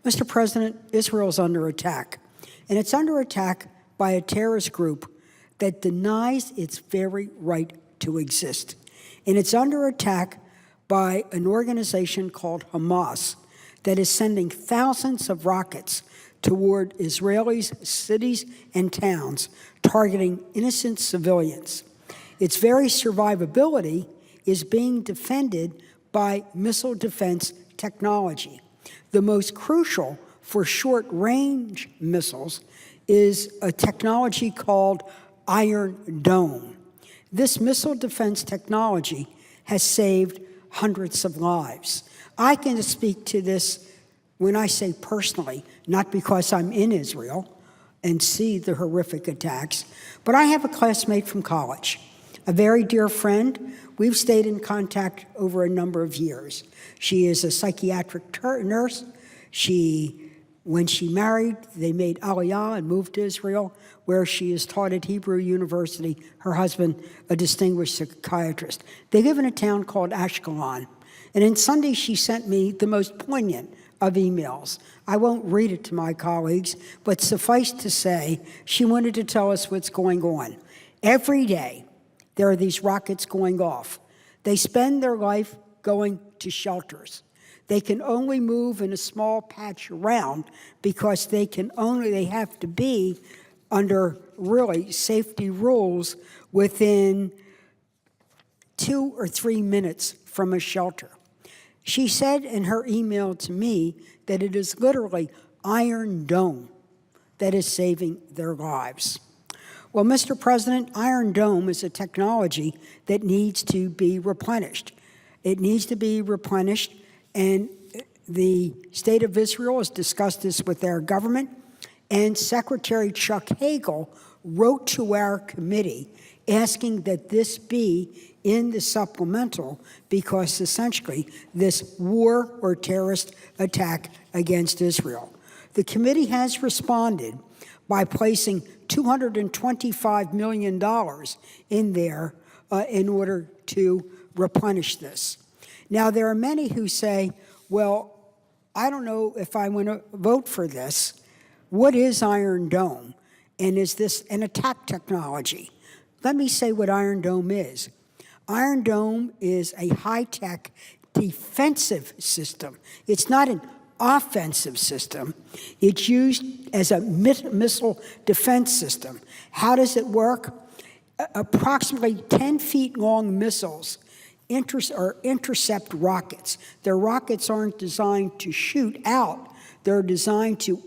Mr. President, Israel is under attack, and it's under attack by a terrorist group that denies its very right to exist. And it's under attack by an organization called Hamas that is sending thousands of rockets toward Israelis' cities and towns, targeting innocent civilians. Its very survivability is being defended by missile defense technology. The most crucial for short-range missiles is a technology called Iron Dome. This missile defense technology has saved hundreds of lives. I can speak to this when I say personally, not because I'm in Israel and see the horrific attacks, but I have a classmate from college, a very dear friend. We've stayed in contact over a number of years. She is a psychiatric nurse. When she married, they made Aliyah and moved to Israel, where she is taught at Hebrew University. Her husband, a distinguished psychiatrist. They live in a town called Ashkelon. And on Sunday, she sent me the most poignant of emails. I won't read it to my colleagues, but suffice to say, she wanted to tell us what's going on. Every day, there are these rockets going off. They spend their life going to shelters. They can only move in a small patch around because they have to be under really safety rules within 2 or 3 minutes from a shelter. She said in her email to me that it is literally Iron Dome that is saving their lives. Well, Mr. President, Iron Dome is a technology that needs to be replenished. It needs to be replenished, and the state of Israel has discussed this with their government, and Secretary Chuck Hagel wrote to our committee asking that this be in the supplemental because essentially this war or terrorist attack against Israel. The committee has responded by placing $225 million in there in order to replenish this. Now, there are many who say, well, I don't know if I want to vote for this. What is Iron Dome? And is this an attack technology? Let me say what Iron Dome is. Iron Dome is a high-tech defensive system. It's not an offensive system. It's used as a missile defense system. How does it work? Approximately 10 feet long missiles intercept rockets. Their rockets aren't designed to shoot out. They're designed to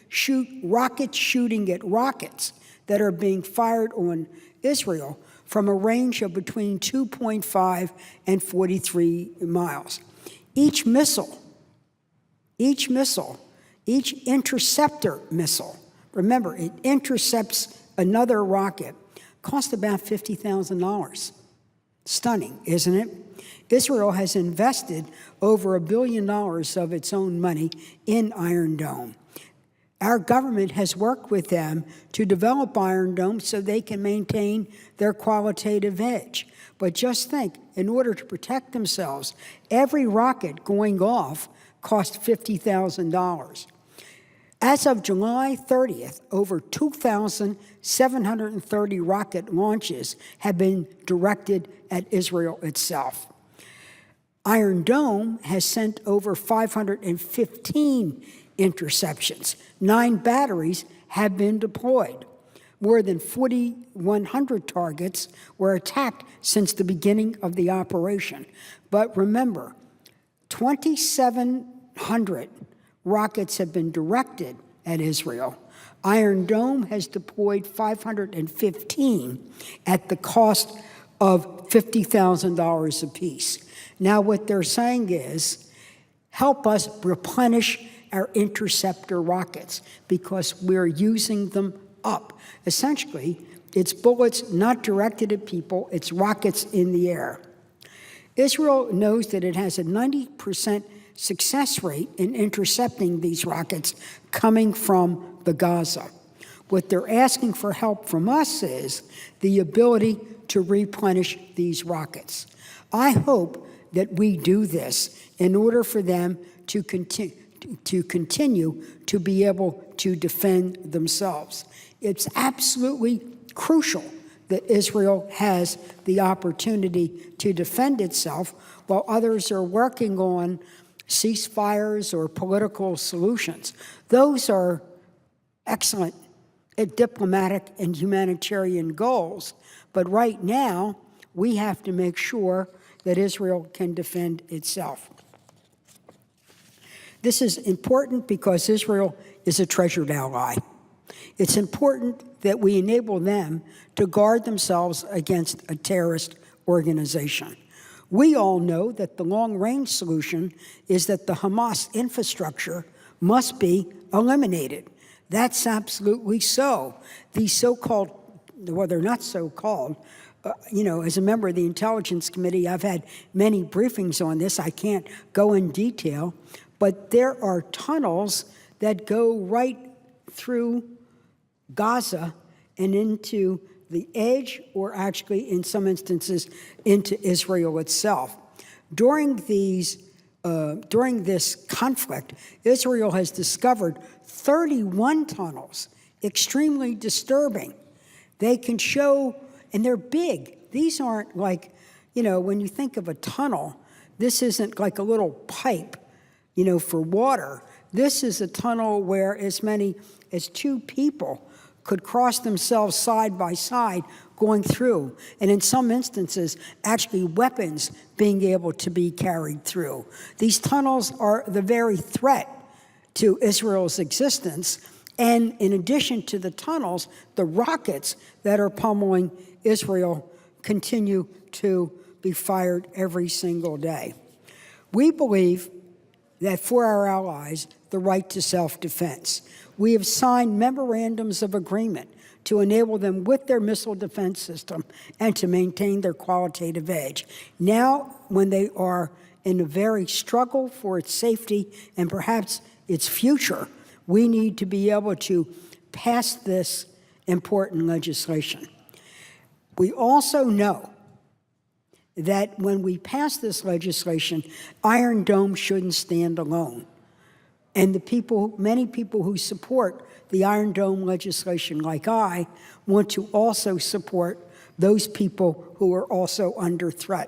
shoot rockets shooting at rockets that are being fired on Israel from a range of between 2.5 and 43 miles. Each interceptor missile, remember, it intercepts another rocket, costs about $50,000. Stunning, isn't it? Israel has invested over $1 billion of its own money in Iron Dome. Our government has worked with them to develop Iron Dome so they can maintain their qualitative edge. But just think, in order to protect themselves, every rocket going off cost $50,000. As of July 30th, over 2,730 rocket launches have been directed at Israel itself. Iron Dome has sent over 515 interceptions. 9 batteries have been deployed. More than 4,100 targets were attacked since the beginning of the operation. But remember, 2,700 rockets have been directed at Israel. Iron Dome has deployed 515 at the cost of $50,000 apiece. Now what they're saying is, help us replenish our interceptor rockets because we're using them up. Essentially, it's bullets not directed at people, it's rockets in the air. Israel knows that it has a 90% success rate in intercepting these rockets coming from the Gaza. What they're asking for help from us is the ability to replenish these rockets. I hope that we do this in order for them to continue to continue to be able to defend themselves. It's absolutely crucial that Israel has the opportunity to defend itself while others are working on ceasefires or political solutions. Those are excellent diplomatic and humanitarian goals, but right now we have to make sure that Israel can defend itself. This is important because Israel is a treasured ally. It's important that we enable them to guard themselves against a terrorist organization. We all know that the long-range solution is that the Hamas infrastructure must be eliminated. That's absolutely so. These so-called, well, they're not so-called, as a member of the Intelligence Committee, I've had many briefings on this. I can't go in detail, but there are tunnels that go right through Gaza and into the edge, or actually, in some instances, into Israel itself. During this conflict, Israel has discovered 31 tunnels, extremely disturbing. They can show, and they're big. These aren't like, when you think of a tunnel, this isn't like a little pipe, for water. This is a tunnel where as many as 2 people could cross themselves side by side going through, and in some instances, actually weapons being able to be carried through. These tunnels are the very threat to Israel's existence, and in addition to the tunnels, the rockets that are pummeling Israel continue to be fired every single day. We believe that for our allies, the right to self-defense. We have signed memorandums of agreement to enable them with their missile defense system and to maintain their qualitative edge. Now, when they are in a very struggle for its safety and perhaps its future, we need to be able to pass this important legislation. We also know that when we pass this legislation, Iron Dome shouldn't stand alone. And many people who support the Iron Dome legislation, like I, want to also support those people who are also under threat.